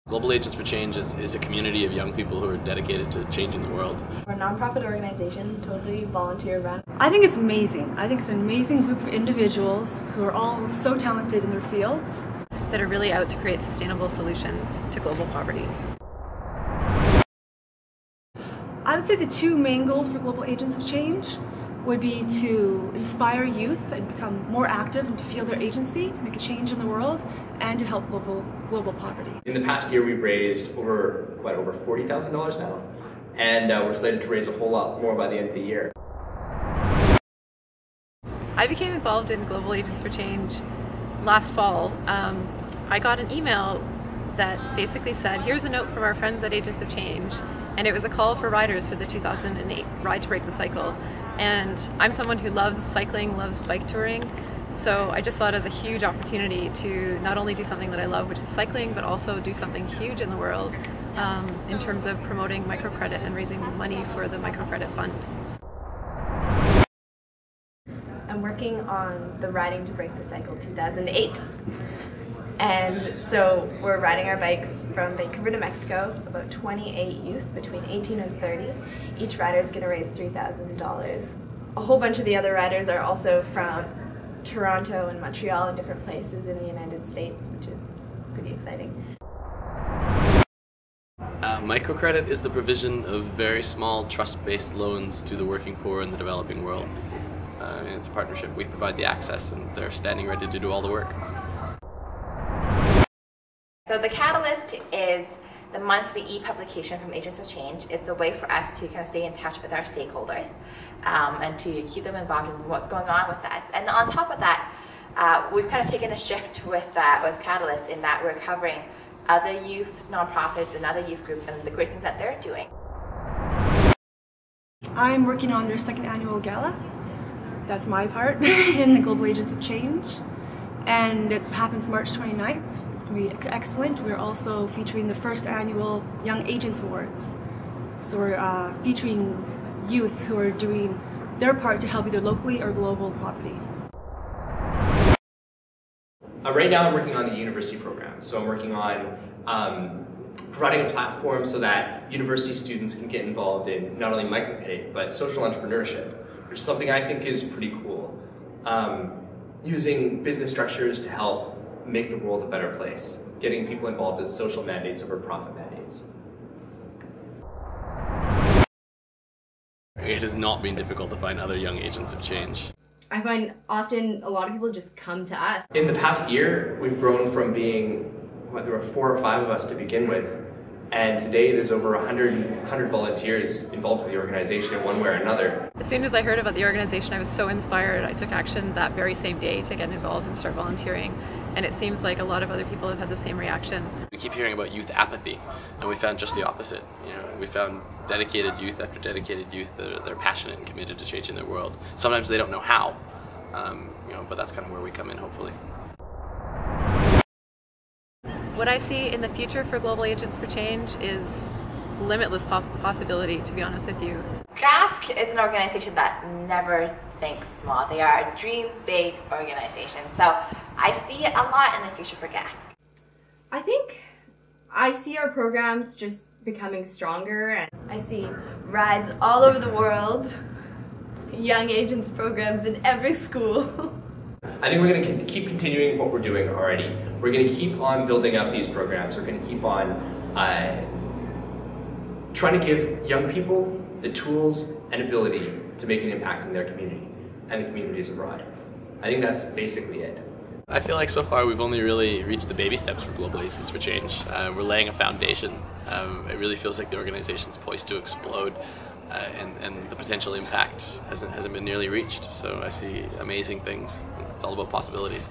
Global Agents for Change is a community of young people who are dedicated to changing the world. We're a nonprofit organization, totally volunteer run. I think it's amazing. I think it's an amazing group of individuals who are all so talented in their fields. That are really out to create sustainable solutions to global poverty. I would say the two main goals for Global Agents of Change would be to inspire youth and become more active and to feel their agency, to make a change in the world, and to help global poverty. In the past year, we've raised over $40,000 now, and we're slated to raise a whole lot more by the end of the year. I became involved in Global Agents for Change last fall. I got an email that basically said, here's a note from our friends at Agents of Change, and it was a call for riders for the 2008 Ride to Break the Cycle. And I'm someone who loves cycling, loves bike touring, so I just saw it as a huge opportunity to not only do something that I love, which is cycling, but also do something huge in the world in terms of promoting microcredit and raising money for the microcredit fund. I'm working on the Riding to Break the Cycle 2008. And so we're riding our bikes from Vancouver to Mexico, about 28 youth between 18 and 30. Each rider is going to raise $3,000. A whole bunch of the other riders are also from Toronto and Montreal and different places in the United States, which is pretty exciting. Microcredit is the provision of very small trust-based loans to the working poor in the developing world. And it's a partnership. We provide the access and they're standing ready to do all the work. So the Catalyst is the monthly e-publication from Agents of Change. It's a way for us to kind of stay in touch with our stakeholders and to keep them involved in what's going on with us. And on top of that, we've kind of taken a shift with Catalyst in that we're covering other youth nonprofits and other youth groups and the great things that they're doing. I'm working on their second annual gala. That's my part in the Global Agents of Change. And it happens March 29th. It's going to be excellent. We're also featuring the first annual Young Agents Awards. So we're featuring youth who are doing their part to help either locally or global poverty. Right now I'm working on the university program. So I'm working on providing a platform so that university students can get involved in not only microcredit, but social entrepreneurship, which is something I think is pretty cool. Using business structures to help make the world a better place, getting people involved with social mandates over profit mandates. It has not been difficult to find other young agents of change. I find often a lot of people just come to us. In the past year, we've grown from being, there were 4 or 5 of us to begin with, and today there's over 100 volunteers involved with the organization in one way or another. As soon as I heard about the organization, I was so inspired. I took action that very same day to get involved and start volunteering. And it seems like a lot of other people have had the same reaction. We keep hearing about youth apathy, and we found just the opposite. We found dedicated youth after dedicated youth that are passionate and committed to changing their world. Sometimes they don't know how, but that's kind of where we come in, hopefully. What I see in the future for Global Agents for Change is limitless possibility, to be honest with you. GAF is an organization that never thinks small. They are a dream big organization. So I see a lot in the future for GAF. I think I see our programs just becoming stronger, and I see rides all over the world, young agents programs in every school. I think we're going to keep continuing what we're doing already. We're going to keep on building up these programs. We're going to keep on trying to give young people the tools and ability to make an impact in their community and the communities abroad. I think that's basically it. I feel like so far we've only really reached the baby steps for Global Agents for Change. We're laying a foundation. It really feels like the organization's poised to explode, and the potential impact hasn't been nearly reached. So I see amazing things. It's all about possibilities.